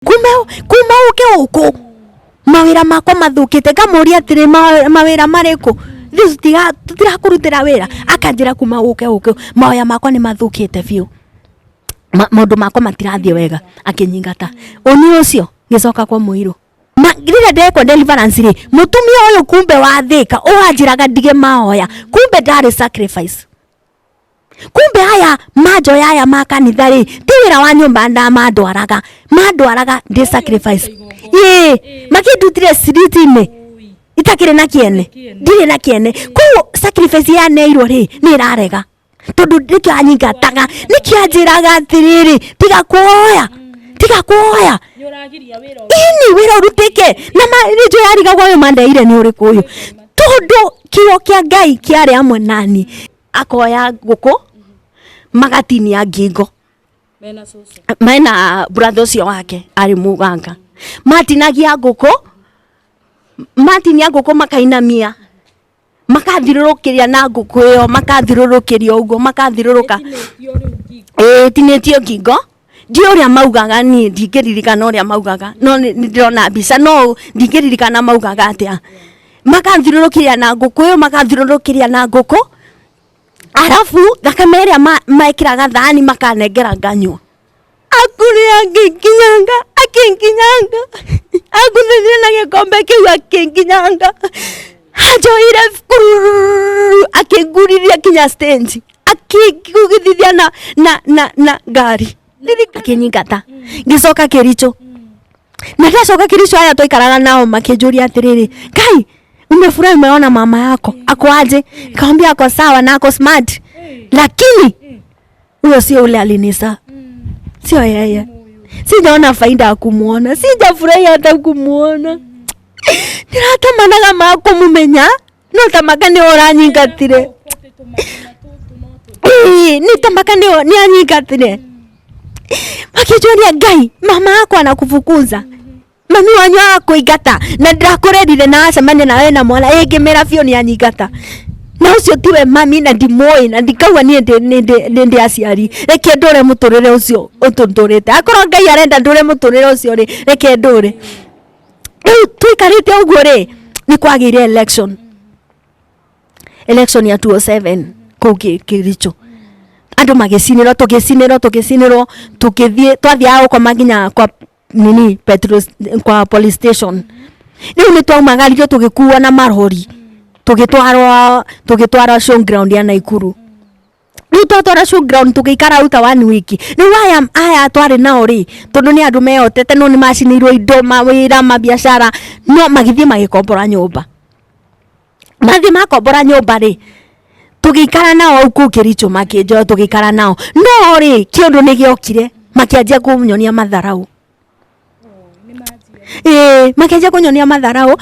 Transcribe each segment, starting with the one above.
kuma uke uko mawira makwa mathukite ngamuria atiri mawira mariko this tira kurutira wira akanjira kuma uke mawaya makwa ni mathukite biu maundu makwa matirathie wega akinyingata oni ucio gicoka kwa muiru rire ndekwa deliverance ri mutumia uyu kumbe wathika uanjiraga ndige maoya kumbe ndari sacrifice kumbe haya majo yaya makanitha ri ti wira wa nyumba nda madwaraga ndi sacrifice makindutire siriti-ini itakire na kiene ndire na kiene ku sacrifice ya neirwo ri ni irarega tondu ndikyo anyingataga nikyo anjiraga atiriri tiga kuoya ini wira urutike na rijo yariga gwayo mandeire ni uriku uyu tondu kiyo kia Ngai kiari amwe nani akoya guku magatini ya ngingo mena brother ucio wake ari muganga matinagia nguku makainamia makathirurukiria na nguku iyo makathirurukiria uguo makathiruruka tinetio ngingo ndi uria maugaga ni ndingiririkana uria maugaga no ndirona mbica no ndingiririkana maugaga atia makathirurukiria na nguku arafu thakame iria maikiraga thani makanengera nganywa akuria akinginyanga akunithia na gikombe kiu akinginyanga ajoire akinguriria kinya stage akigugithia na ngari akinyingata gicoka Kericho na ndacoka Kericho aya toikaraga nao makijuria atiriri Ngai umefurahi umeona mama yako ako aje kaambia ako sawa na ako smart lakini huyo sio ule alinisa sio yeye sijaona faida ya kumuona sijafurahi hata kumuona niratamanaga mako mumenya no tamaka ni oranyingatire ni tamaka ni anyingatire makijuria Ngai mama yako anakufukuza mami wanyu akuingata na ndirakurerire na acemania nawe na mwana ngimera bio ni anyingata na ucio tiwe mami na ndimoi na ndikauga ni ndi aciari reke ndure muturire ucio utundurite akorwo Ngai arenda ndure muturire ucio ri reke ndure tuikarite uguo ri ni kwagire election ya 2007 kuki Kericho andu magicinirwo tukithie twathiaga kwa maginya kwa nini petrol kwa police station riu ni twaumagarithio tugikuwa na marori tugitwarwa showground ya Naikuru riu twatwara showground tugikara uta 1 week riu aya twari nao ri tondu ni andu mehotete no ni macinirwo indo mawira mabiashara no magithie magikombora nyumba makombora nyumba ri tugikara nao au Kericho makinjo tugikara nao no ri kiondu ni giokire makianjia kunyonia matharau makianjia kunyonia matharau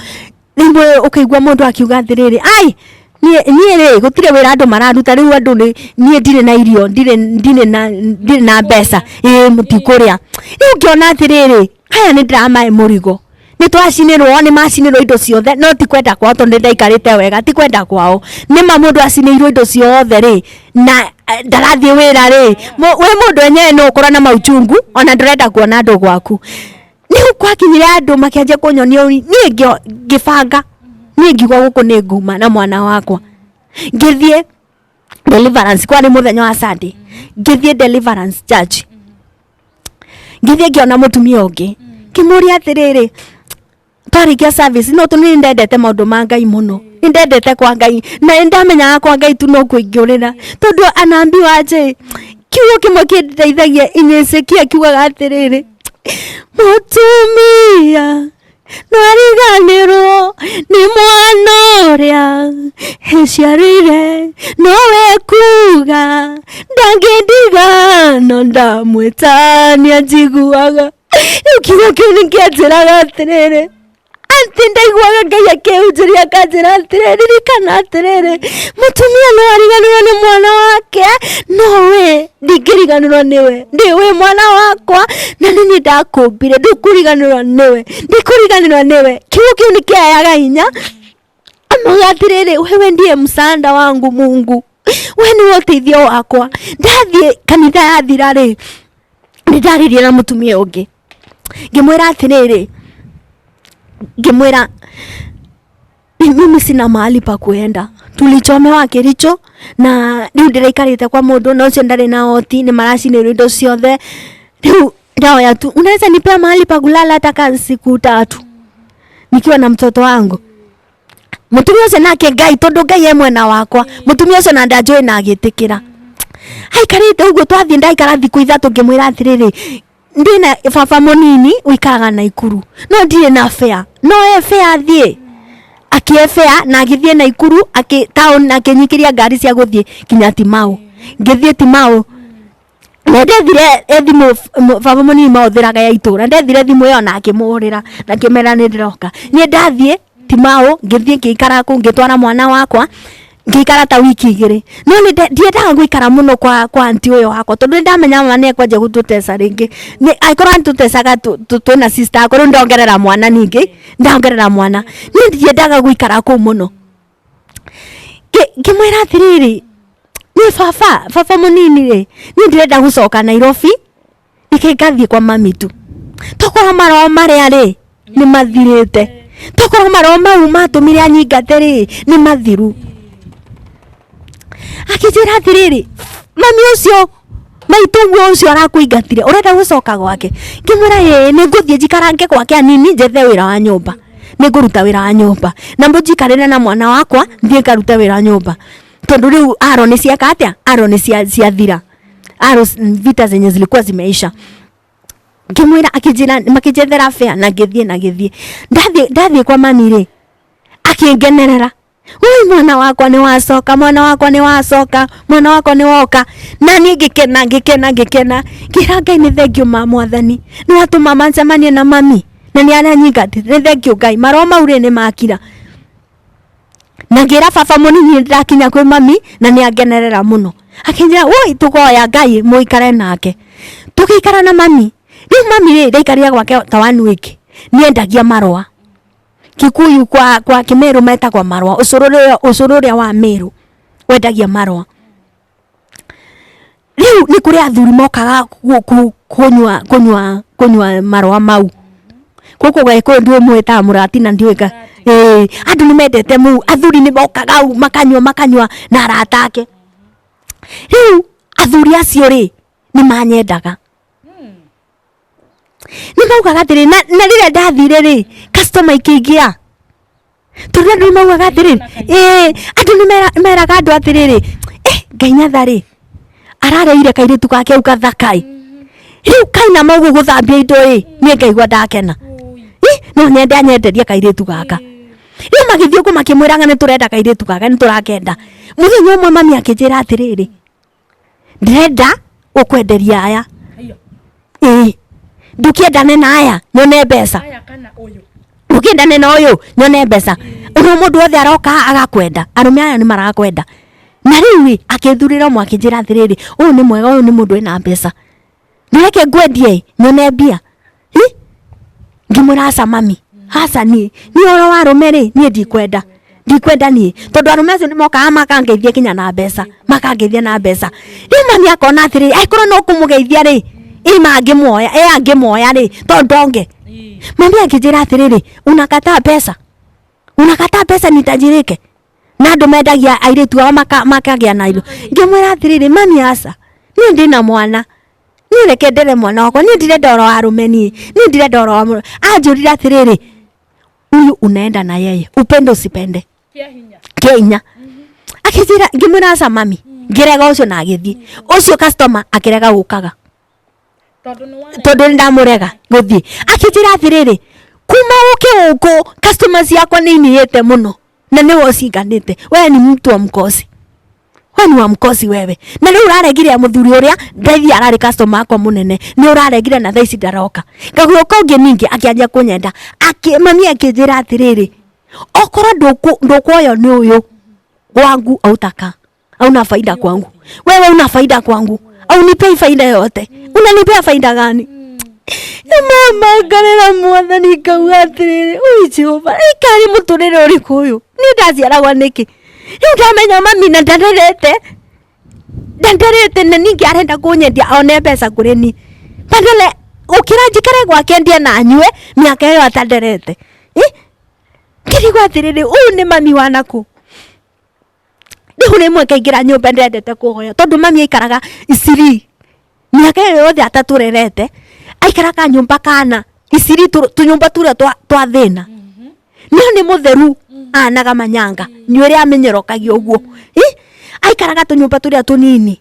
rimwe ukaigua mundu akiuga atiriri ai nie ri gutire wira andu mararuta riu andu ni ndire na irio ndire na mbeca mutikuria riu ngiona atiriri haya ni drama murigo ni twacinirwo ni macinirwo indo ciothe no ti kwenda kwao tondu ndaikarite wega ti kwenda kwao ni mundu acinirwo indo ciothe ri na ndarathie wira ri we mundu enyewe no ukora na mauchungu ona ndurenda kuona andu gwaku ni ukwakinyire andu makianjia kunyonio ni ngibanga ni ngiuga guku ni nguma na mwana wakwa ngithie deliverance kwani muthenya wa Sunday ngithie deliverance church ngithie ngiona mutumia ungi kimuria atiriri twarikia service no tuni ndendete maundu ma Ngai muno ndendete kwa Ngai na ndamenya kwa Ngai tu no kuingiurira tondu anaambiwa aje kiugo kimwe kindeithagia inyesekia kiuga atiriri mutumia nwariganirwo ni mwana uria eciarire nowe kuga ndangindiga no ndamwitania njiguaga kiugo kiu ningianjiraga atiriri anti ndaiguaga Ngai akiunjiria akanjira atiriri ririkana atiriri mutumia no ariganirwo ni mwana wake nowe ndingiriganirwo niwe ndiwe mwana wakwa na nini ndakumbire ndikuriganirwo niwe kiugo kiu nikiayaga hinya amoga atiriri wewe ndiye msaada wangu Mungu we ni uteithio wakwa ndathie kanitha yathira ri ndaririe na mutumia ungi ngimwira atiriri ngimwira mimi sina mahali pa kuenda, tulichomewa Kericho na riu ndiraikarite kwa mundu na ucio ndari na oti ni maracinirwo indo ciothe riu ndaoya tu unaweza nipea mahali pa kulala hata siku 3 nikiwa na mtoto wangu. Mutumia ucio nake Ngai tondu Ngai ye mwena wakwa mutumia ucio na ndanjoi na agitikira aikarite uguo twathie ndaikara thiku 3 ngimwira atiriri ndina baba munini uikaraga Naikuru no ndire na fare no fare athie akiefea na agithie Naikuru town na kinyikiria ngari cia guthie kinya Timau ngithie Timau na ndethire thimu baba munini mauthiraga ya itura ndethire thimu yo na akimurira na kimera ni ndiroka ni ndathie Timau ngithie ngikara ku ngitwara mwana wakwa ngikara ta wiki 2 no ni ndiendaga guikara muno kwa anti uyo wakwa tondu ndamenya mama ni ekwaje gututesa ringi ni aikora tutesaga twina sister akoro ndongerera mwana ningi ndongerera mwana ni ndiendaga guikara ku muno ngimwira atiriri ni baba munini ri ni ndirenda gucoka Nairobi ikingathie kwa mami tu tokora maro maria ri ni mathirite tokora maro mau matumire anyingate ri ni mathiru akijira atiriri mami ucio maituguo ucio arakuingatire urenda gucoka gwake ngimwira ni nguthie njikarange gwake anini njethe wira wa nyumba ni nguruta wira wa nyumba na mbujikarire na mwana wakwa thie ngaruta wira wa nyumba tondu riu aro ni ciaka atia aro ni ciathira aro vita zenye zilikuwa zimeisha ngimwira akijira makijethera fare na ngithie ndathie kwa mami ri akingenerera ui mwana wakwa ni wacoka mwana wakwa ni woka na ni ngikena ngira Ngai ni thengio ma mwathani ni watuma mancemanie na mami na ni aranyingati ni thengio Ngai maro maure ni makira na ngira baba munini ndakinya kwi mami na ni angenerera muno akinjira ui tugoya Ngai muikare nake tukikara na mami ni mami ri ndaikaria gwake ta 1 week ni endagia marwa Kikuyu kwa Kimeru meta kwa marwa usururia wa Meru wendagia marwa riu ni kuri athuri mokaga kunywa marwa mau kuko gwe ndio mweta murati na ndiweka andu ni mendete mu athuri ni mokaga makanywa na aratake riu athuri acio ri ni manyendaga ni maugaga atiri na rire ndathire ri customer ikiingia tondu andu maugaga atiri andu ni meraga andu atiriri Ngai nyathari arareire kairitu gake au gathakai riu kaina maugu guthambia indo ni ngaigua ndakena no nyenda nyenderia kairitu gaka riu magithio ku makimwiraga ni turenda kairitu gaka ni turakenda muthenya umwe mami akinjira atiriri ndirenda ukwenderia aya ndukiendane na aya nyone mbeca aya kana uyu ndukiendane na uyu nyone mbeca uno mundu othe aroka agakwenda arume aya ni marakwenda na riu akithurira mwakinjira atiriri uyu ni mwega uyu ni mundu ena mbeca nireke ngwendie nyone mbia ngimwira aca mami aca ni oro wa arume ri ni ndikwenda ni tondu arume acio ni mokaga makangeithia kinya na mbeca riu mami akona atiriri aikoro no kumugeithia ri angimoya ri tondonge mami akijira atiriri unakataa pesa nitajirike na andu mendagia airitu ao makagia na indo ngimwira atiriri mami aca ni ndina mwana ni reke ndere mwana wakwa ni ndirenda oro arume ni ndirenda oro anjurira atiriri uyu unaenda na yeye upende usipende kia hinya akijira ngimwira aca mami ngirega ucio na agithie ucio customer akirega gukaga tondu ndamurega guthie akijira atiriri kuma uke uko customers yakwa ni niete muno na ni wocinganite wewe ni mtu wa mkosi wewe na ni uraregire muthuri uria ndaithi arari customer akwa munene ni uraregire na thaici ndaroka ngaguoka ungi ningi akianjia kunyenda mami akijira atiriri okoro ndukuoyo ni uyu wangu autaka hauna faida kwangu wewe una faida kwangu au nipei faida yote unanipea faida gani mama ngarera mwathani kauga atiriri ui Jehova ikari muturire uriku uyu ni ndaciaragwa niki riu ndamenya mami na ndanderete na ningi arenda kunyendia one mbeca kuri ni badala ukira njikare gwake ndie na nyue miaka yo atanderete kirigwa atiriri uyu ni mami wanaku ni mweke ngira nyumba ndendete kuhoya tondu mami aikaraga Isiri miaka yo yothe ataturerete aikaraga nyumba kana Isiri tunyumba turia twa thina ni mutheru anaga manyanga nywere amenyerokagio uguo aikaraga tunyumba turia tunini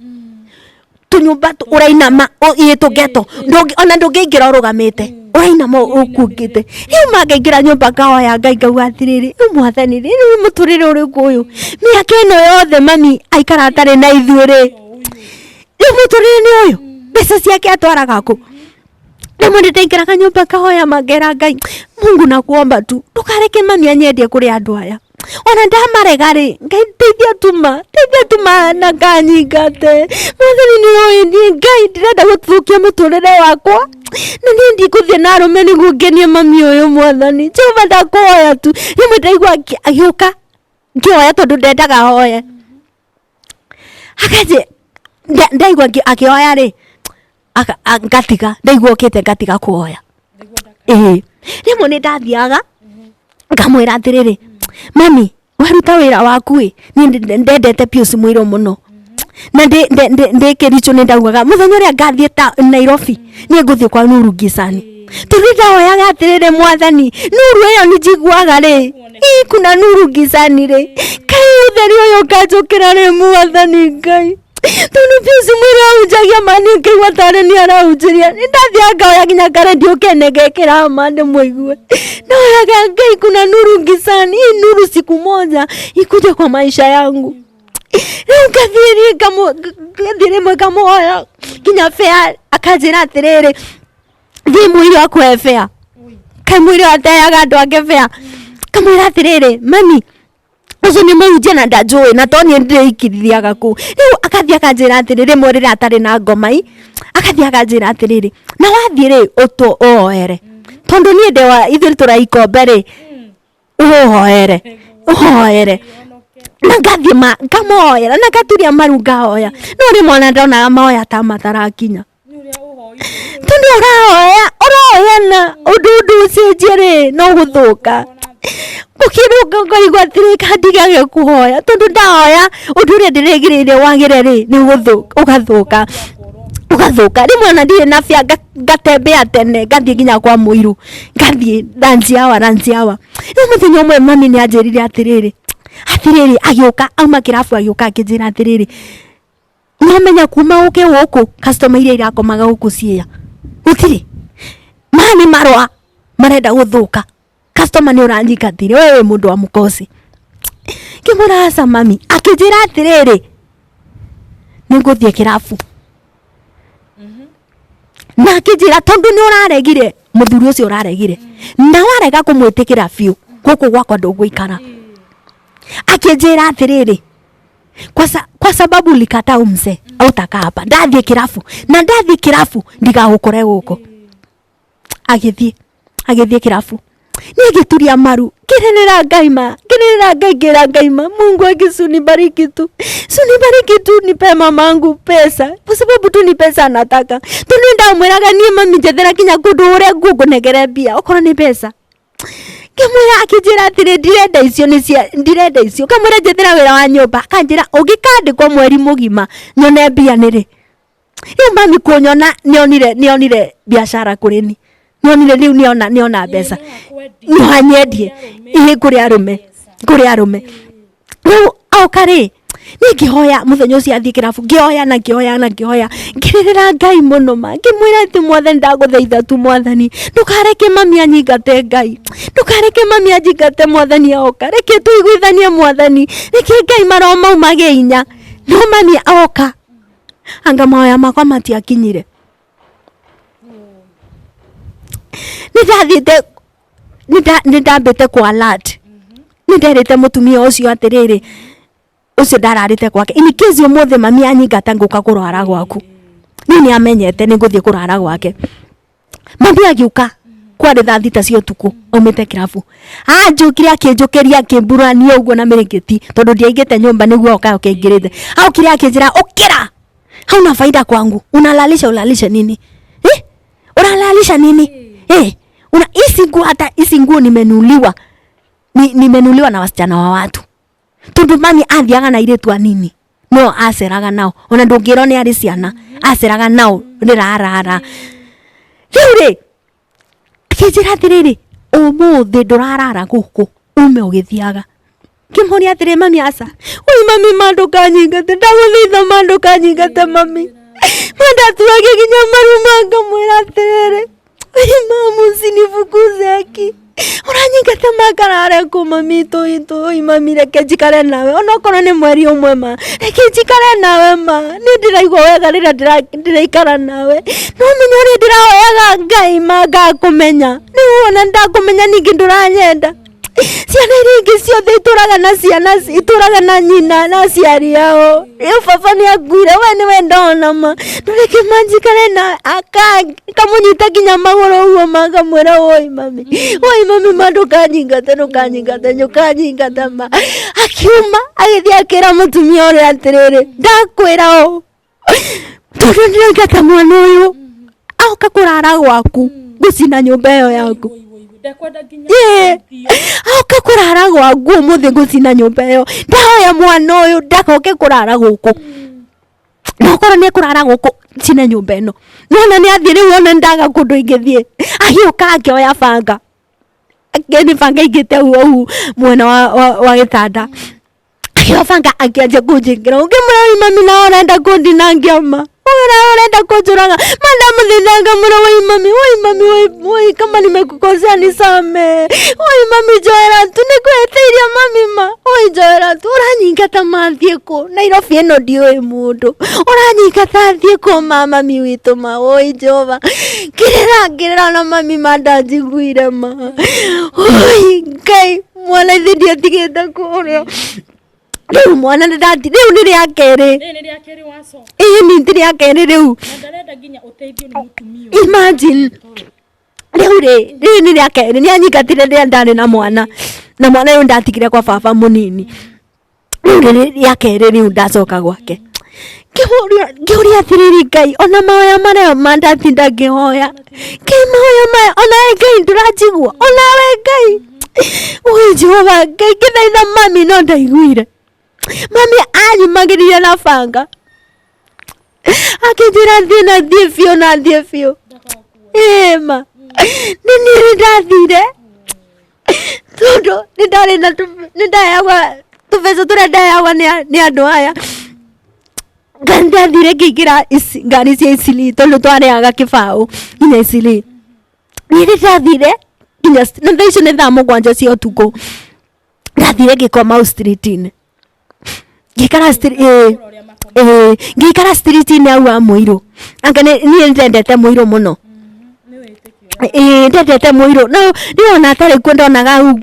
tunyumba urainama tugeto ona ndungiingira urugamite urainama ukungite riu mangaingira nyumba ngahoya Ngai ngauga atiriri mwathani riu muturire uriku uyu miaka ino yothe mami aikara atari na ithuiri riu muturire ni uyu mbeca ciake atwaraga ku Namo ndingira nyumba ngahoya mangera Ngai Mungu nakuomba tu ndukareke mami anyendie kuri andu aya ona ndamarega ri Ngai teithia tuma na kanyingate mwathani ni oyi Ngai ndirenda guthukia muturire wakwa na ni ndikuthie na arume niguo ngenie mami uyu mwathani Jehova ndakuhoya tu rimwe ndaigua agiuka ngioya tondu ndendaga hoye akaje ndaigua akioya ri ngatiga ndaigua okite ngatiga kuhoya rimwe ni ndathiaga ngamwira atiriri mami waruta wira waku ni ndendete Pius Muiro muno na ndikiricho ni ndaugaga muthenya uria ngathie ta Nairobi ni nguthie kwa Nuru Gisani turida hoyaga atiriri mwathani Nuru iyo ni njiguaga ri kuna Nuru Gisani ri kai utheri uyu ngajukira ri mwathani Ngai tunu Pius Muiro unjagia mani ngigwa tare ni araujiria ndathia ngaoya nginya ngare ndiukene ngekira amande muigue naoyaga Ngai kuna Nuru Gisani nuru siku moja ikuje kwa maisha yangu ngathire mwe kamoya kinya fea akajira atiriri thi Muiro akwe fea kai Muiro ateaga andu ake fea kamwira atiriri mami ucio ni muhunjia na ndajui na toni ndiikithithiaga ku riu akathia akanjira atiriri mwerira atari na ngomai akathia akanjira atiriri na wathie ri uhoere tondu ni ndewa ithuĩ turaikombe ri uhoere na ngathie ngamoera na ngaturia maru ngahoya no ri mwana ndona mahoya ta matarakinya tondu urahoya na undu ucenjie ri no guthuka ukiruga ngaigua atiri kandigage kuhoya tondu ndahoya undu uria ndiregiriire wagire ri ni ugathuka rimwe ona ndire na bia ngatembea tene ngathie nginya kwa Muiru ngathie ranjiawa riu muthenya umwe mami ni anjirire atiriri agiuka auma kirabu agiuka akinjira atiriri no menya kuma uke guku customer iria irakomaga guku ciia gutiri mani marwa marenda guthuka customer ni uranjikatire wewe mundu wa mukosi kimurasa mami akinjira atiriri ninguthie kirabu na akinjira tondu ni uraregire muthuri ucio uraregire na warega kumwitikira biu guku gwakwa ndugwikara akinjira atiriri kwa sababu likata umse autaka hapa ndathie kirabu ndigagukore guku agithie kirabu nigituria maru kirerera Ngai ngira Mungu akisunibariki tu nipe mamangu pesa kwa sababu tu ni pesa anataka tunenda mweraga ni mami jethera kinya kundu uria ngugunegere bia okoro ni pesa kimwira akijira atire ndirenda icio kamwira jethera wira wa nyumba kanjira ugikandikwo mweri mugima nyone bia niri riu mami kunyona nionire biashara kureni nionire riu niona pesa nionyendie kuri arume riu aukari nikihoya muthenya ucio athie kirabu ngioya ngirira Ngai muno ngimwira ati mwathani ndaguthaitha tu mwathani ndukareke mami anyingate Ngai ndukareke mami anyingate mwathani aoka reke tuiguithanie mwathani reke Ngai maro maumage inya no mami aoka anga mahoya makwa matiakinyire nindambite kwa alert ninderete mutumia ucio atiriri ucio ndararite kwake in case umuthe mami anyingata nguka kurara gwaku ni amenyete ni nguthie kurara gwake mami agiuka kwari thaa thita cia utuku aumite kirabu anjukire akinjukiria akimburania uguo na mirigiti tondu ndiaigite nyumba niguo oka ukingirite aukire akinjira ukira hauna faida kwangu ulalisha nini unalalisha nini? Hizi nguo nimenuliwa. Nimenuliwa na wasichana wa watu. Tondu mami athiaga na iretu anini. No aceraga nao. Ona ndungiro ni ari ciana. Aceraga nao ndirarara. Riu kijira atiriri umuthi ndurarara guku ume ugithiaga. Kimhoria atiri mami asa. Oi mami manduka nyingate ndaguthiitha manduka nyingate mami. Mandatuage ginya maruma ngamwira atiriri. Oi mamu sinifukuze aki. Uranyingate makarare ku mami oi mami reke njikare nawe onokorwo ni mweri umwe ma reke njikare nawe ma ni ndiraigua wega rira ndiraikara nawe no menyo ri ndirahoyaga Ngai magakumenya ni wona ndakumenya ningi nduranyenda ciana iringi ciothe ituraga na ciana ituraga na nyina na ciari yao iyo baba ni akuire we ni we ndona ma ndureke manjikare na kamunyita kinya maguru uguo makamwira oi mami mandukanyingate nyukanyingate ma akiuma agithii akira mutumia uria atiriri ndakwira o tondu ndirengete mwana uyu auka kurara gwaku gucina nyumba iyo yaku auka kurara gwaku umuthi gucina nyumba iyo ndahoya mwana uyu ndakoke kurara guku nokorwo ni kurara guku cina nyumba ino nona ni athii riu ona ndaga kundu ingithii agiuka akioya banga akeni banga ingite huu mwena wa gitanda akioya banga akianjia kunjingira ukimwira mami na urenda kundinangia ma urenda kunjuraga mandamuthinanga mura woi kama nimekukosea nisame woi mami Joera tu nikueteiria mami ma woi Joera tu uranyingata mathie ku Nairobi ino ndioi mundu uranyingata athie ku mami witu ma woi Jehova kirira na mami mandanjiguire ma woi Ngai mwana ithindia tigite kuria riu mwana ndati riu ni ria keri waso ni ria keri riu ndarenda ginya uteithio ni mutumio imagine riu ni ria keri ni anyingatire ria ndari na mwana uyu ndatigire kwa baba munini riu ni ria keri riu ndacoka gwake ngiuria atiriri Ngai ona mahoya maria mandatinda ngihoya mahoya maya ona Ngai nduranjigua ona we Ngai oi Jehova Ngai ngithaitha mami no ndaiguire mami anyumagirire na banga akijira thie fio ma nini ndathire tondu nindari na nindayagwa tubeca turia ndayagwa ni andu aya ndathire ngigira ngari cia Isili tondu twareaga kibao nginya Isili nini ndathire nginya na thaa icio ni thaa mugwanja cia utuku ndathire ngikoma street-ini ngikara street-ini au wa Muiru anga ni ndendete Muiru muno ndendete Muiru no niona atari kwendonaga au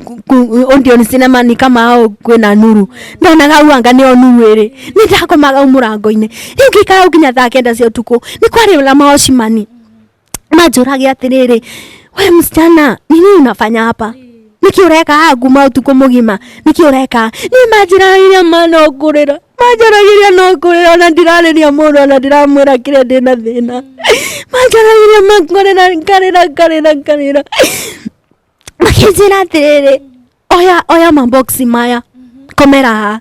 Odeon Cinema ni kama au kwina nuru ndonaga au anga ni onuru iri ni ndakomaga umurango-ini riu ngikara nginya thaa 9 cia utuku ni kwari la maoshimani majurage atiriri we msichana nini unafanya hapa nikiureka aguma utuko mugima nikiureka ni majiragiria manokurira majaragiria na ndirariria mundu ona ndiramwira kire ndina thina majaragiria makorera makijira atiriri oya maboxi maya komera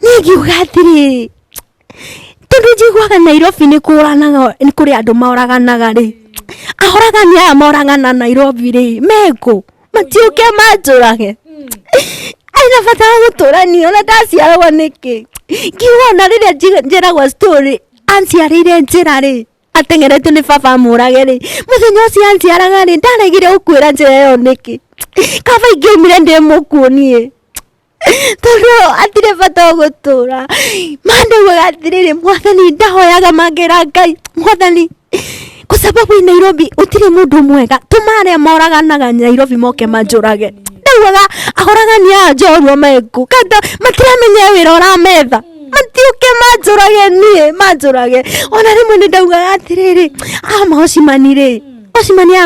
nigiuga atiriri tondu njiguaga Nairobi ni kuranaga ni kuri andu maoraganaga ri ahoragania aya moragana Nairobi ri meko matiuke majurage aina bata guturania ona ndaciaragwa niki ngiwona riria njiragwa story anciarire njira ri atengeretwo ni baba murage ri muthenya ucio anciaraga ri ndaregire gukwira njira iyo niki kaba ingiumire ndi mukuonie tondu atire bata gutura mandaguaga atiriri mwathani ndahoyaga mangira Ngai mwathani kwa sababu Nairobi utire mundu mwega tumare moraganaga Nairobi moke majurage ndaguaga ahoragania njorua meku kada matiramenya wira urametha matiuke majurage ona rimwe ni ndaugaga atiriri maoshimani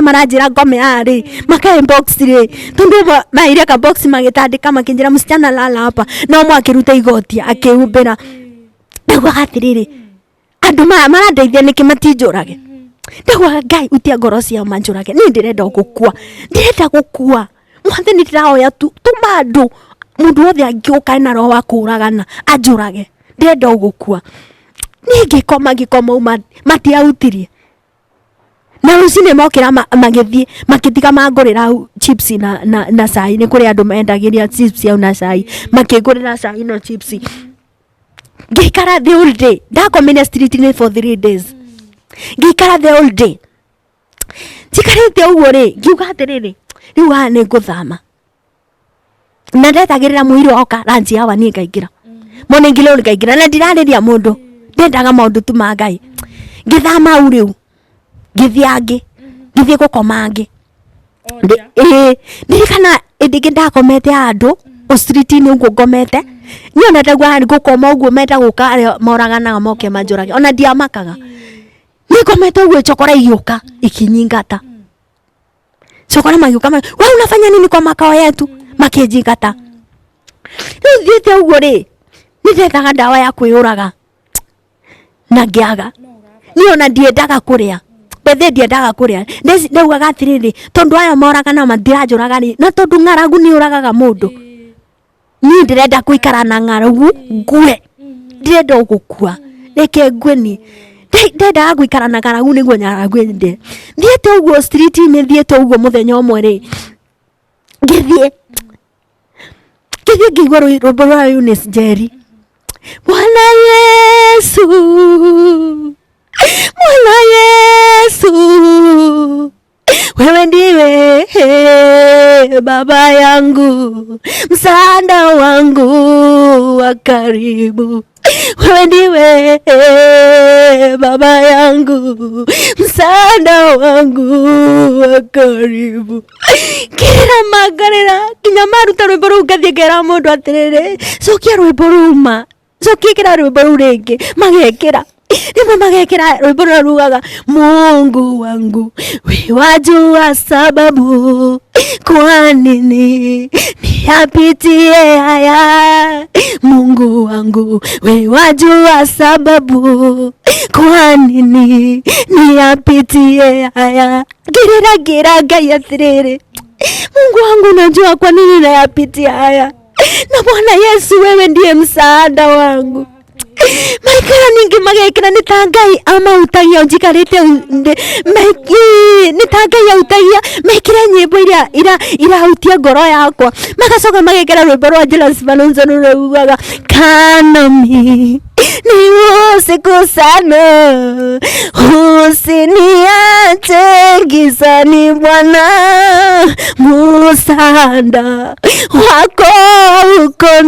maranjira ngome ari maka box ri tondu maire ka box magitandika makinjira msichana lala hapa no mwakiruta igoti akiumbira ndaguaga atiriri andu marandeithia niki matinjurage Ndawa Ngai utia ngoro cia manjurage ni ndirenda gukua mwathe ni ndiraoya tuma andu mundu wothe angioka na roho wa kuragana anjurage ndirenda gukua ni ngikoma matiautirie na rucine mokira magithie makitiga mangurira chips na cai ni kuri andu mendagiria chips au na cai makigurira cai no chips ngikara the whole day ndakomene street ni for 3 days ngikara the whole day tikarite uguo ri ngiuga atiriri riu aha ni nguthama na ndetagirira muiro oka ranji hawa ni ngaingira mone ngilo ngaingira na ndirariria mundu ndendaga maundu tu ma Ngai ngithama u riu ngithiangi ngithie gukomangi ndirikana ndige ndakomete andu o street ni uguo ngomete niona ndagwa ni gukoma uguo meta guka moragana moke manjurage ona ndiamakaga nikomete uguo chokora igiuka ikinyingata chokora magiuka wewe unafanya nini kwa makao yetu makijingata riu thiete uguo ri nindethaga ndawa ya kwiuraga na ngiaga niona ndiendaga kuria bethe ndiendaga kuria ndaugaga atiriri tondu aya moragana mandiranjuraga ri na tondu ng'aragu ni uragaga mundu ni ndirenda kuikara na ng'aragu ngue ndirenda gukua reke ngweni ndenda guikara na ng'aragu niguo ng'aragu ndi thiete uguo street ni thiete uguo muthenya umwe ri ngithie ngigwa rwimbo rwa Eunice Njeri Bwana Yesu wewe ndiwe baba yangu msaada wangu wa karibu wewe ndiwe baba yangu msaada wangu wa karibu kira magarira kinya maruta rwimbo ruu ngathiekera mundu atiriri cokia rwimbo ruma cokia kira rwimbo ruu ringi magekira rimwe magekera rwimbo rugaga Mungu wangu we wajua sababu kwa nini niyapitie haya Mungu wangu we wajua sababu kwa nini niyapitie haya gira Ngai atiriri Mungu wangu najua kwa nini nayapitia haya na Bwana Yesu wewe ndiye msaada wangu maikara ningi magekira ni ta Ngai ama utagia njikarite ni ta Ngai utagia mekire nyimbo ira hutia ngoro yakwa magacoka magekira rwimbo rwa Jairus Malonzo rugaga kanami ni usiku sana usiniache gizani Bwana msaada wako uko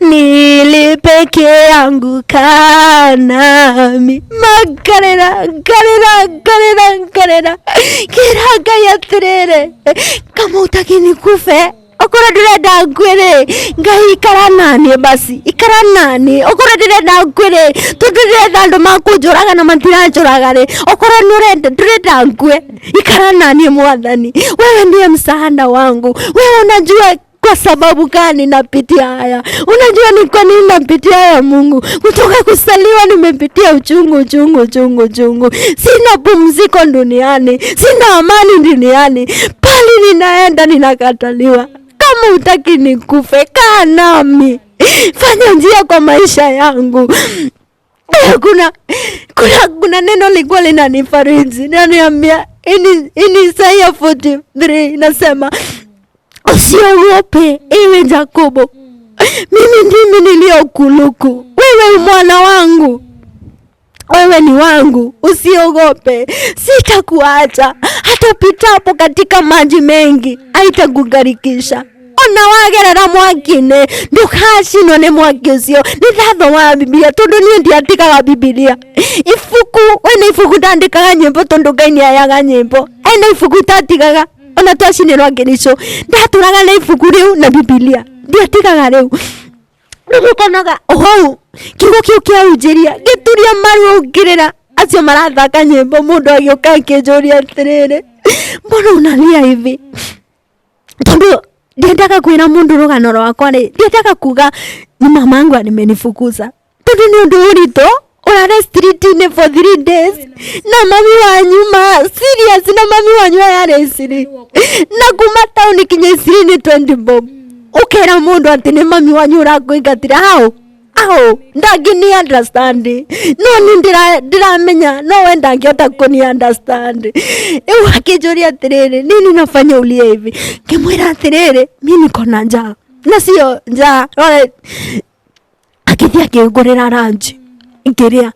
nilipeke yangu kanami magarera kira Ngai atiriri kama utaki nikufe okora ndirenda ngwire Ngai ikara nani basi ikara nani okora ndirenda ngwire tondu ndirenda andu makunjuraga na matiranjuraga ri okora ndirenda ngwe ikara nani Mwathani wewe ndiye msaada wangu wewe unajua kwa sababu gani napitia haya unajua ni kwa nini napitia haya Mungu kutoka kusaliwa nimepitia uchungu sina pumziko duniani sina amani duniani pali ninaenda ninakataliwa kama utaki nikufe kaa nami fanya njia kwa maisha yangu kuna neno likuwa linanifariji naniambia ini Isaiah 43 nasema usiogope ewe Jakobo mimi ndimi niliokuluku wewe mwana wangu wewe ni wangu usiogope sitakuacha hata pitapo katika maji mengi haitakugarikisha ona wagerera mwakine ndukashino ne mwaki ucio ni thatho wa Biblia tondu ni ndiandikaga Biblia ifuku wena ifuku ndandikaga nyimbo tondu Ngai ni ayaga nyimbo ena ifuku tatigaga ona twashinirwa ngerisho ndaturaga na ifuku riu na Biblia ndiatigaga riu ndukonaga oho kiugo kiu kia unjiria gituria maru ngirira acio marathaka nyimbo mundu agioka akinjuria atiriri mbona unalia hivi tondu ndiendaga kwira mundu rugano rwakwa ri ndiendaga kuga ni mamangu nimenifukuza tondu ni undu urito Urare street for 3 days. Na mami wanyu serious na mami wanyu yare siri. Na kuma town kinye siri ni 20 bob. Ukera mundu ati ni mami wanyu urakuingatira hao. Ndagini understand. No ni ndiramenya no wenda ngiota kuni understand. Ewa akijuria atiriri nini nafanya ulie hivi. Kimwira atiriri mimi niko na njaa. Na sio njaa. Akithia kigurira ranji. Ngiria.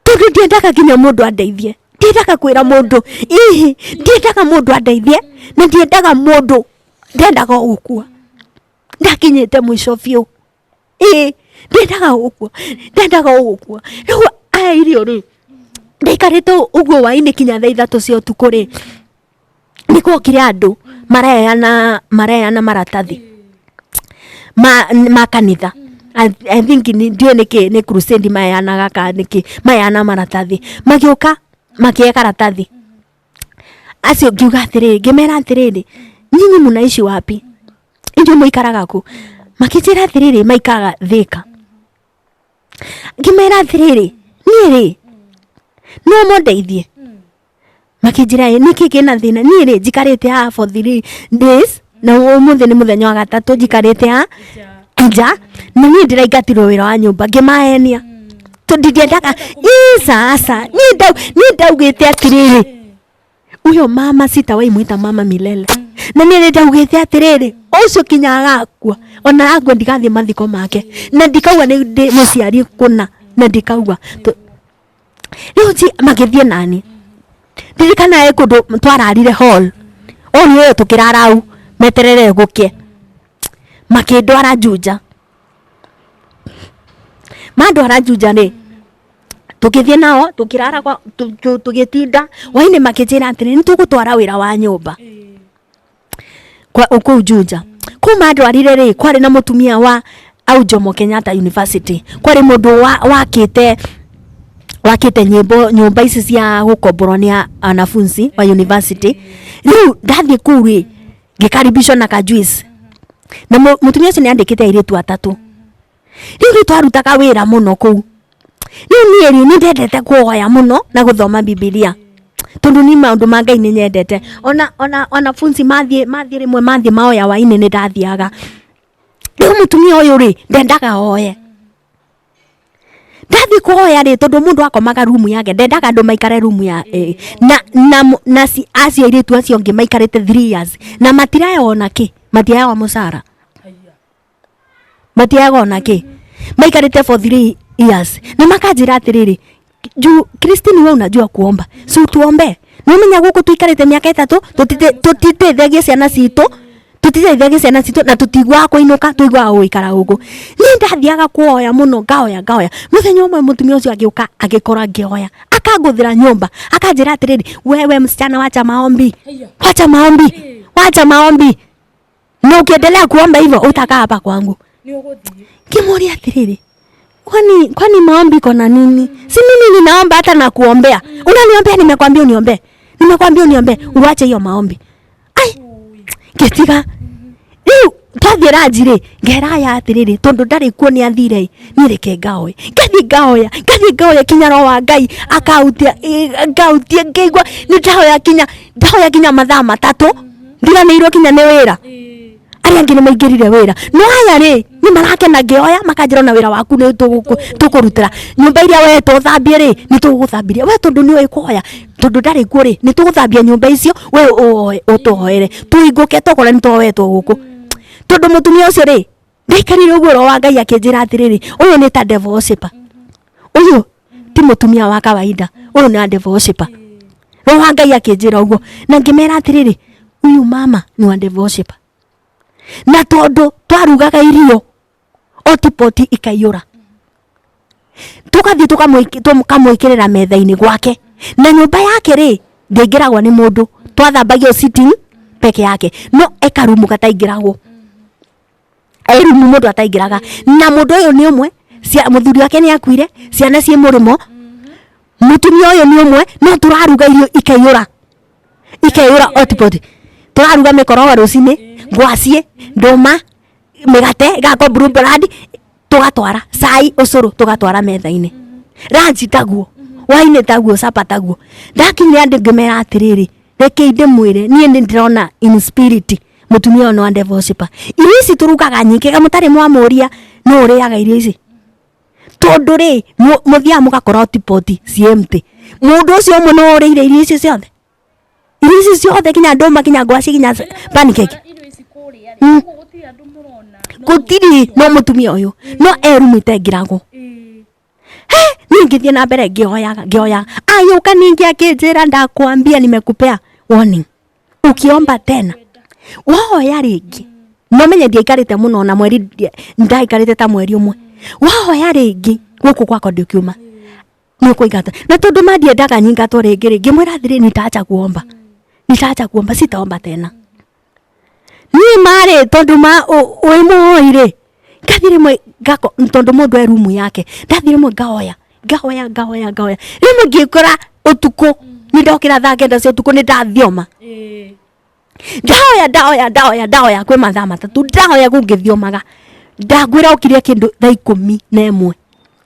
Tondu ndiendaga kinya mundu andeithie. Ndiendaga kwira mundu. Ndiendaga mundu andeithie. Na ndiendaga mundu ndendaga gukua. Ndakinyite mwisho biu. Ndendaga gukua. Riu aya irio ri ndikarite uguo waini kinya thaa 3 cia utuku ri niko kire andu mareana maratathi ma kanitha. I think ni crusade mareanaga ka niki mareana maratathi magioka makie karatathi acio ngiuga atiriri ngimera atiriri nyinyi munaishi wapi injo muikaraga ku makijira atiriri maikaga Thika. Ngimera atiriri niiri no mondeithie makijira niki kina thina niiri jikarite ha for 3 days na umuthi ni muthenya wa gatatu jikarite ha nja na ni ndiraingatirwo wira wa nyumba ngimaenia tundiendaga sasa ni ndaugite atiriri uyo mama sitawaimwita mama milele na ni ndaugite atiriri ucio kinya agakua ona agwo ndigathie mathiko make na ndikauga ni muciari kuna na ndikauga riu ji magithie nani ndirikana ekundu twararire hall oyo tukirara au meterere gukie makindwara Juja mandwara Juja ni tukithie nao tukirara kwa tugitinda waini makijira atiri ni tugutwara wira wa nyumba kwa uko Juja kuma ndwarire ri kwari na mutumia wa au Jomo Kenyatta University kwari mundu wakite nyumba ici cia gukomborania anafunzi wa university. Riu ndathie kuri ngikaribishwa na kajuice na mutumia ucio ni andikite airitu atatu. Riu twarutaga wira muno kuu. Riu ni ndendete kuoya muno na guthoma Biblia tondu ni maundu ma Ngai ni nyendete. Ona wanafunzi mathie rimwe mathie maoya waini ni ndathiaga. Riu mutumia uyu ri ndendaga oye ndathi kuoya ri tondu mundu akomaga room yake ndendaga andu maikare room ya na si acio iritu acio ngi maikarite 3 years na matiraona ki matiaga musara matiaga ki maikarite for 3 years na makajira atiriri Christine wewe unajua kuomba so tuombe nimenya guku tuikarite miaka 3 tutitethegie ciana citu na tutigwa kuinuka tuigwa guikara guku ni ndathiaga kuoya muno ngaoya muthenya umwe mutumia ucio agiuka agikora ngioya akanguthira nyumba akanjira atiriri wewe msichana wacha maombi na ukiendelea kuomba hivyo utakaa hapa kwangu ni uguthie kimuri atiriri kwani maombi kona nini si mimi ninaomba hata na kuombea unaniombea nimekwambia uniombe uache hiyo maombi ai ketiga riu twathira njire ngeraya atiriri tondu ndari kuo ni athire ni reke ngaoye ngathi kinya ro wa Ngai akautia ngeigwa ni ndahoya kinya mathaa 3 ndiranirwo kinya ni wira aria ngi ni maingirire wira no aya ri ni marakena ngioya makanjira na wira waku ni tukurutira nyumba iria we tuthambie ri ni tuguthambiria we tondu ni wikuoya tondu ndari kuo ri ni tuguthambia nyumba icio we utuhoere tuinguke tokora ni towetwo guku tondu mutumia ucio ri ndaikarire uguo ro wa Ngai akinjira atiriri uyu ni ta devil worshiper uyu ti mutumia wa kawaida uyu ni devil worshiper ro wa Ngai akinjira uguo na ngimera atiriri uyu mama ni wa devil worshiper na tondu twarugaga irio otipoti ikayura tukathi tukamwikirira metha-ini gwake na nyumba yake ri ndingiragwa ni mundu twathambagia sitting peke yake no ekarumu kataingiragwo rumu mundu ataingiraga na mundu uyu ni umwe muthuri wake ni akuire ciana cie murimo mutumia uyu ni umwe no turaruga irio ikayura otipoti turaruga mikorogo rucini ngwacie nduma migate gako blue bread tugatwara cai ucuru tugatwara metha-ini ranji taguo waine taguo sapa taguo ndakinya ndigimera atiriri reke inde mwire nie ndirona in spirit mutumia ono ande worshipper irisi turukaga nyike kamutari mwamuria no uriaga irisi tondu ri muthia mugakora tipoti CMT mundu ucio umwe no urire irisi ciothe kinya ndoma kinya ngwaci kinya pancake gutiri no mutumia uyu no erumite ngirago ningithie na mbere ngioya ayuka ningi akinjira ndakwambia nimekupea warning ukiomba tena wahoya ringi no menye ndiaikarite muno na mweri ndaikarite ta mweri umwe wahoya ringi guku kwako ndikiuma nikuigata na tondu mandiendaga nyingatwo ringi mwira thiri nitaacha kuomba sitaomba tena ni mare tondu ma oimoire ngathire mwe gako tondu mundu e rumu yake ndathire mwe ngaoya rimwe ngikora utuku nindokira thaa kenda cia utuku nindathioma ndaoya kwi mathaa matatu ndaoya gungithiomaga ndagwira ukiria kindu thaa 11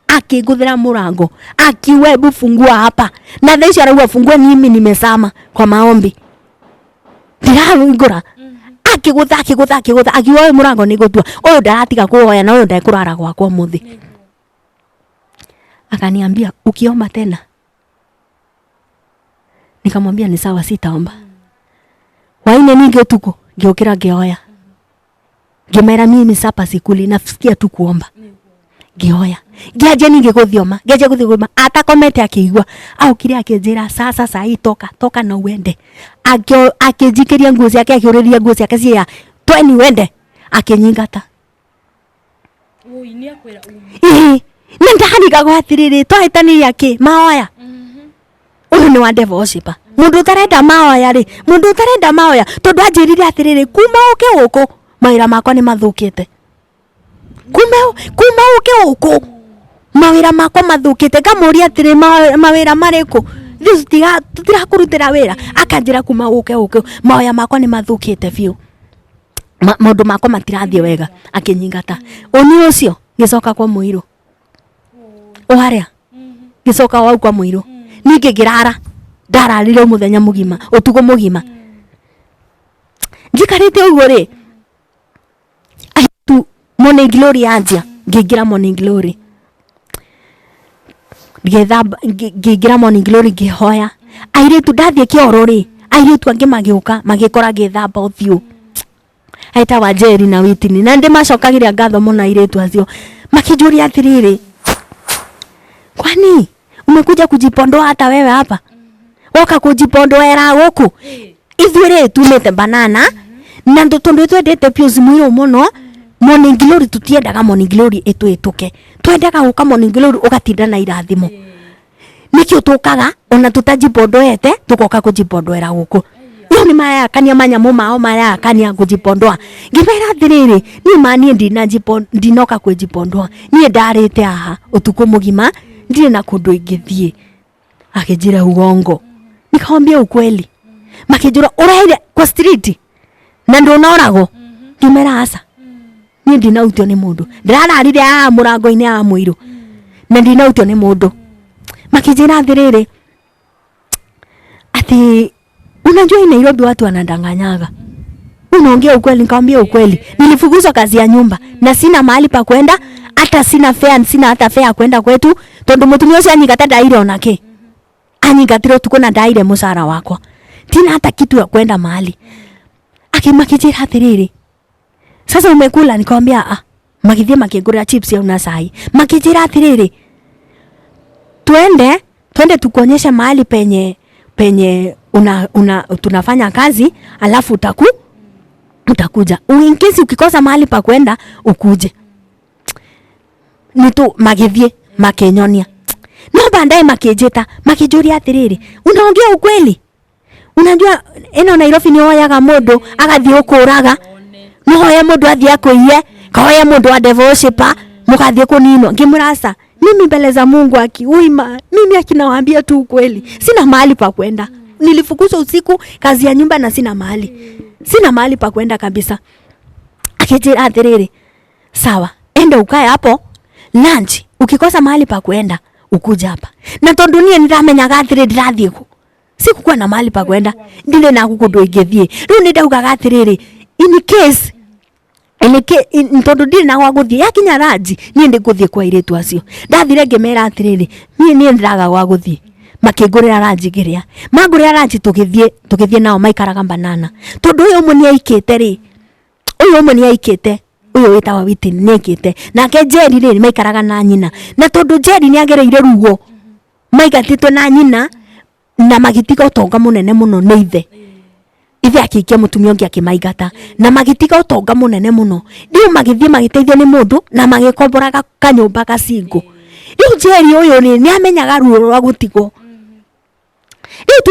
akiguthira murango akiwe hebu fungua hapa na thaa icio arauga fungua mimi nimesama kwa maombi ndirahingura akigutha akiwa murango nigutua uyu ndaratiga kuoya na uyu ndekurara gwakwa muthi akaniambia ukiomba tena nikamwambia ni sawa sitaomba waine ningi utuko ngiokira ngioya ngimera mimi sapa sikuli nafikia tu kuomba ngioya ngiaje ningi guthioma atakomete akigwa au kire akinjira sasa sai toka na uende akijikiria nguo yake akiuriria nguo yake cia tweni wende akinyingata ni akwira ndahani gagwatiriri twahitani yake maoya uyu ni wa devil worshipper mundu tarenda maoya tondu anjirire atiriri kuma uke uko mawira makwa ni mathukite kuma uke uko mawira makwa mathukite ngamuria atiri mawira mariku tutirakũrutĩra wĩra akanjĩra kuma uke maoya makwa ni mathukite biu maundu makwa matirathie wega akinyingata oni ucio gicoka kwa muiru uharia gicoka wau kwa muiru ningi ngirara ndararire muthenya mugima utugo mugima ngikarite uguo ri tu morning glory anjia ngingira morning glory ngingira morning glory ngihoya airetu ndathie kioro ri airetu angi magikora ngithamba uthiu aita wa Jerry na Witini na ndi macokagiria ngatho muno airetu acio makijuria atiriri kwani umekuja kujipondoa hata wewe hapa woka kujipondoera guku ithuire tumete banana na ndotondo twendete piuzi muiro muno morning glory tutiendaga morning glory etuke twendaga guka morning glory ugatinda na irathimo nikio tukaga ona tutajipondoete tukoka kujipondoera guku no ni maya kania manyamu mao maya kania kujipondoa ngimera thiriri ni mani ndinoka kujipondoa ni ndarite aha utuku mugima ndire na kundu ingithie akijira ugongo nikamwambia ukweli makijura uraire kwa street na ndonorago ngimera asa ni ndinautio ni mundu ndirararire murango ine a muiru na ndinautio ni mundu makijira thiriri ati unajua ina Nairobi watu wanadanganyaga unaongea ukweli nikamwambia ukweli nilifukuzwa kazi ya nyumba na sina mahali pa kwenda hata sina hata fare kwenda kwetu tondu mutumia ucio anyigata ndaire onake anyigatiro tuko na ndaire musara wakwa tina hata kitu ya kwenda mahali akimakijira atiriri sasa umekula nikamwambia magithie makigura chips ya unasai makijira atiriri twende tukuonyesha mahali penye tunafanya kazi alafu utakuja in case ukikosa mahali pa kwenda ukuje nitu magithie makenyonia no bandaye makijeta makijuria atiriri unaongea ukweli unajua eno Nairobi ni oyaga mundu agathie ukuraga no hoya mundu athie akuiye kahoya mundu wa devil worshipper mugathie kunino ngimurasa mimi mbele za Mungu akiuima mimi akinawaambia tu ukweli sina mahali pa kwenda nilifukuzwa usiku kazi ya nyumba na sina mahali pa kwenda kabisa akijira atiriri sawa enda ukae hapo lunch ukikosa mahali pa kwenda ukuja hapa na tondu nie ndiramenyaga atiri ndirathie ku sikukwa na mahali pa kwenda ndile na gukundu ingithie riu ni ndaugaga atiriri in case tondu ndire na gwa guthie yakinya ranji nie ndiguthie kwa iritu acio ndathire ngimera atiriri nie ndiraga gwa guthie makingurira ranji giria mangurira ranji tugithie nao maikaraga banana tondu uyu umwe ni aikite ri uyu umwe ni aikite uyu witawa witi ni aikite nake Jerry ri maikaraga na nyina na tondu Jerry ni agereire rugo maigatitwe na nyina na magitiga utonga munene muno ni ithe akikia mutumia ungi akimaigata na magitiga utonga munene muno riu magithie magiteithio ni mundu na magikomboraga kanyumba gacingo riu Jerry uyu ni amenyaga ruo rwa gutigo riu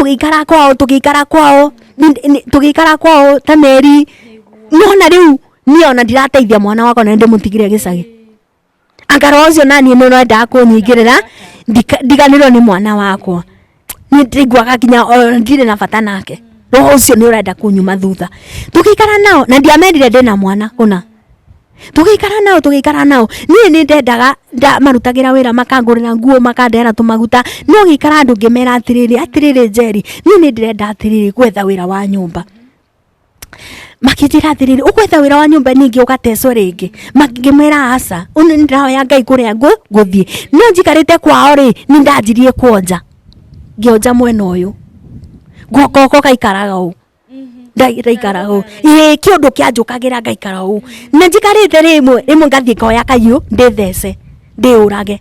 tugikara kwao ta meri nona riu niona ndirateithia mwana wakwa na ndimutigire gicagi angaro ucio nani no nda kunyingirira ndiganirwo ni mwana wakwa ni ndigwaga kinya ndire na bata nake roho ucio ni urenda kunyuma thutha tugikara nao na ndiamenire ndina mwana kuna tugikara nao ni ndendaga marutagira wira makangurira nguo makandera tumaguta no gikara andu ngimera atiriri Jerry ni ndirenda atiriri gwetha wira wa nyumba makijira atiriri ukwetha wira wa nyumba ningi ugatecwo ringi makimera asa uni ndawa ya Ngai kuria guthie no njikarite kwao ri ni ndanjirie kuonja ngionja mwena uyu goko kaikaraga u ndaikara u kiundu kianjukagira ngaikara u na njikarite rimwe ngathie koya kayu ndithece ndiurage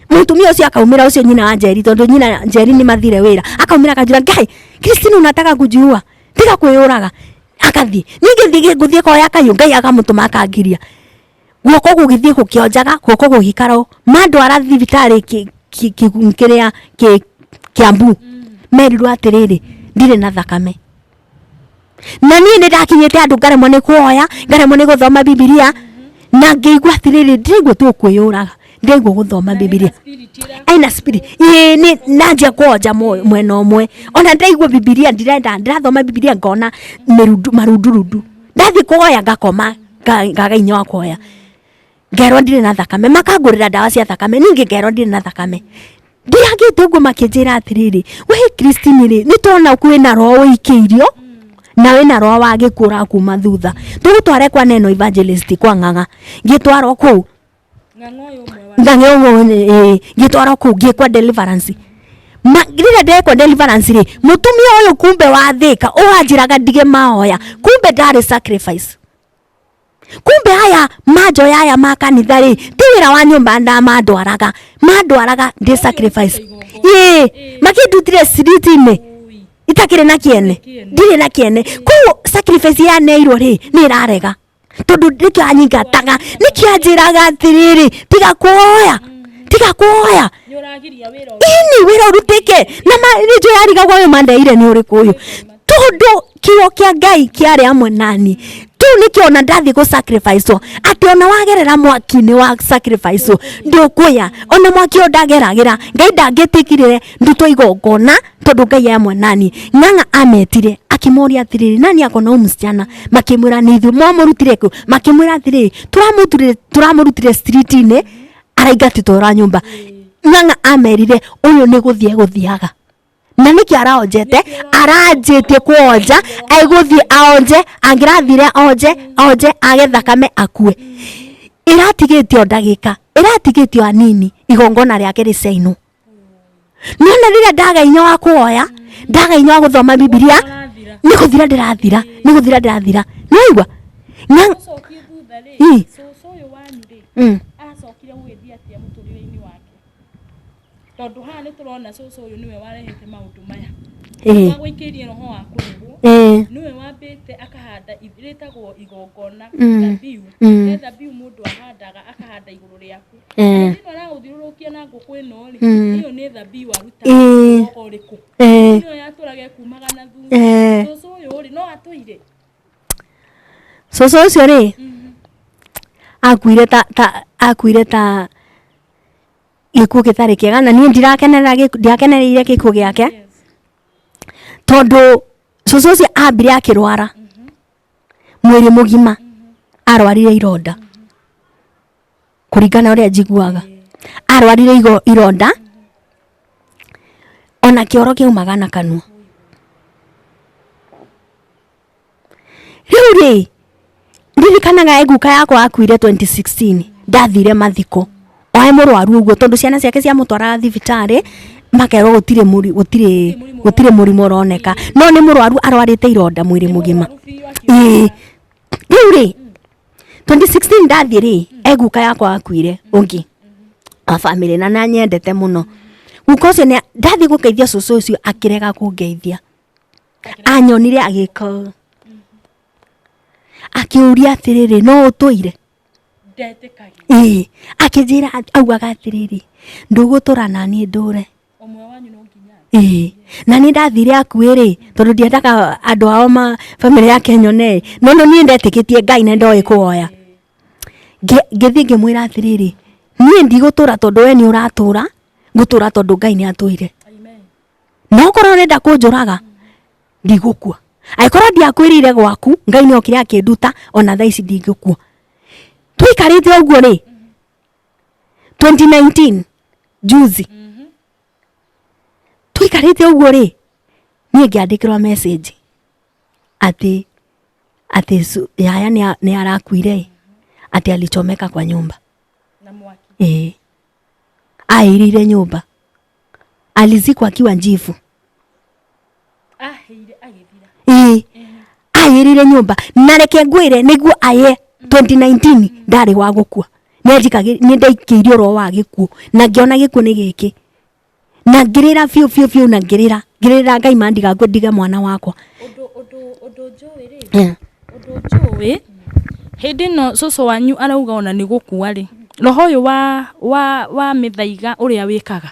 mutumia ucio akaumira ucio nyina wa Jerry tondu nyina Jerry ni mathire wira akaumira akajura Ngai Christine unataka kujiua tiga kwiyuraga akathie ningi guthie koya kayu Ngai akamutuma akangiria guoko gugithie gukionjaga guoko gugikara mandwara thibitari kiria Kiambu merirwo atiriri ndire na thakame na nie ni ndakinyite andu ngaremwo ni kuoya ngaremwo ni guthoma Biblia na ngeigua atiriri ndirigwo tukwiyuraga ndirigwo guthoma Biblia aina spirit ni najia kuoja mwena umwe ona ndaigua Biblia ndirathoma Biblia ngona marundurudu ndathi kuoya ngakoma ngagainya wa kuoya ngero ndire na thakame makangurira ndawa cia thakame ningi ngero ndire na thakame ndiagite uguo makinjira atiriri we Christine ri nitona kwina roho ikiirio na wina roho wa gikura kuma thutha tugutware kwa neno evangelist kwa nganga ngitwara ku ngitwara ku ngikwa deliverance magirire ndekwa deliverance ri mutumia uyu kumbe wathika uanjiraga ndige mahoya kumbe ndari sacrifice kumbe haya majo yaya makanitha ri tiwira wa nyumba mandwaraga ndi sacrifice makindutire siriti-ini itakire na kiene ndire na kiene ku sacrifice ya neiro ri ni rarega tondu ndikyo anyingataga nikianjiraga atiriri tiga kuoya ini wira urutike na marijo yariga gwayo mandeire ni uri kuyu tondu kiyo kia Ngai kiari amwe nani tu nikiona ndathi go sacrifice ati ona wagerera mwaki-ini wa sacrifice ndukuya ona mwaki ndageragira Ngai ndangitikirire nduto igongona tondu Ngai amwe nani ng'ang'a ametire akimoria atiriri nani akona umsichana makimwira ni ithu mwamurutire ku makimwira atiriri turamurutire street-ini araigatitwo ra nyumba ng'ang'a amerire uyu ni guthiaga na niki araonjete aranjite kuonja aiguthie aonje angirathire onje age thakame akue iratigitio ndagika iratigitio anini igongona riake ricainu nona rira ndagainya wa kuoya ndagainya wa guthoma Biblia ni guthira ndirathira noigwa acokire gwithia atia muturire-ini wake tondu haha ni turona cucu uyu niwe warehete maundu maya gwikirie roho wa kurugwo niwe wambite akahanda ithritagwo igongona thabiu thabiu mundu ahandaga akahanda iguru riaku nino araguthiurukia na nguku ino ri iyo ni thabiu aruta oriku niyo yaturage kumaga na thutha cucu uyu ri no atuire cucu ucio ri akuire ta gikuo gitari kiega na nie ndiakenereire gikuo giake tondu cucu ucio ambire akirwara mwiri mugima arwarire ironda kuringana uria njiguaga arwarire ironda ona kioro kiumaga na kanua. Riu ndirikanaga eguka yakwa akuire 2016 ndathire mathiko oe murwaru uguo tondu ciana ciake cia mutwara thibitari makero gutire murimo uroneka no ni murwaru arwarite ironda mwiri mugima. Riu 2016 ndathire eguka yakwa akuire ungi a family na nanyendete muno guko ucio ni ndathi gukeithia cucu ucio akirega kungeithia anyonire agika akiuria atiriri no utoire ndetikagi akijira augaga atiriri ndugutura nani ndure omwe wanyu no nginya na ni ndathire akuiri tondu ndiendaga andu ao ma family yake nyone no ni ndetikitie Ngai na ndoi kuoya ngithi ngimwira atiriri nie ndigutura tondu we ni uratura ngutura tondu Ngai ni atuire. Amen. No korwo urenda kunjuraga ndigukua aikorwo ndiakwirire gwaku Ngai ni okire akinduta ona thaici ndigukua. Twikarite uguo ri 2019 juzi twikarite uguo ri nie ngiandikirwa message ati yaya ni arakuire ati alichomeka kwa nyumba na mwaki. Airire nyumba alizikwa akiwa njifu. Aheire agithira. Airire nyumba na reke ngwire niguo aye 2019 ndari wa gukua ni ndaikirio ro wa gikuo na ngiona gikuo ni giki na ngirira fiu na ngirira Ngai mandiga ngodiga mwana wakwa Odo njui ri odo njui hindi no cucu wanyu arauga ona ni gukua ri roho uyu wa mithaiga uria wikaga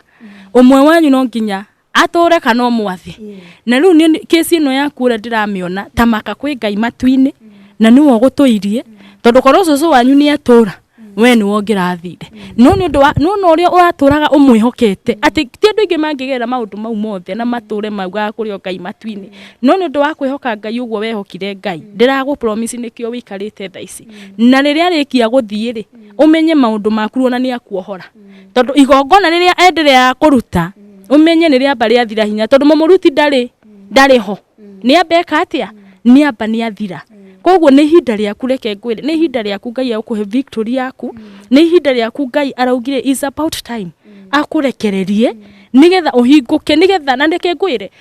umwe wanyu no nginya ature kana mwathi na riu ni kesi ino yaku ura ndiramiona tamaka kwi Ngai matuini na niwo gutuirie tondu korwo cucu wanyu ni atura we ni wongirathire no ni undu no uria uraturaga umwihokete ati ti andu ingi mangigera maundu mau mothe na mature mauga kuri Ngai matuini no ni undu wa kwihoka Ngai uguo wehokire Ngai ndiragu promise nikio wikarite thaici na riria arikia guthie ri umenye maundu maku ona ni akuohora tondu igongona riria endelea kuruta umenye niria bari athira hinya tondu muruti ndari ho ni ambeka atia ni amba ni athira. Koguo ni hinda riaku reke ngwire ni hinda riaku Ngai akuhe victory yaku ni hinda riaku Ngai araugire is about time akurekererie nigetha uhinguke nigetha na reke ngwire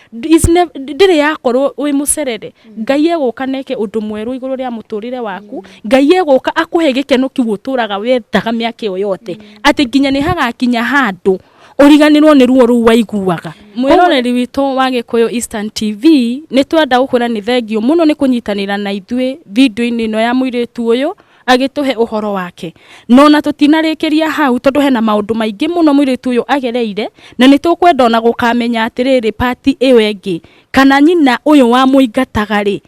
ndire yakorwo wi mucerere Ngai eguka neke undu mweru iguru ria muturire waku Ngai eguka akuhe gikeno kiu uturaga wethaga miaka yote ati nginya ni hagakinya handu uriganirwo ni ruo ru waiguaga. Mwiroreri witu wa Gikuyu Eastern TV ni twenda gukwira ni thengio muno ni kunyitanira na ithui video-ini ino ya muiritu uyu agituhe uhoro wake no na tutinarikiria hau tondu hena maundu maingi muno muiritu uyu agereire na ni tukwenda ona gukamenya atiriri party iyo engi kana nyina uyu wa muingataga ri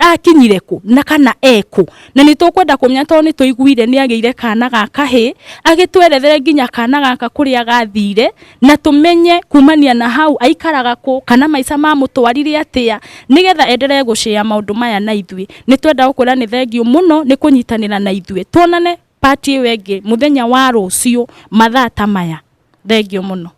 akinyire ku na kana eku na ni tukwenda kumenya tondu ni tuiguire ni ageire kana gaka he agitwerethere nginya kana gaka kuri agathire na tumenye kumania na hau aikaraga ku kana maica ma mutwarire atia nigetha endelee gushare maundu maya na ithui ni twenda gukwira ni thengio muno ni kunyitanira na ithui tuonane party iyo engi muthenya wa rucio mathaa ta maya thengio muno.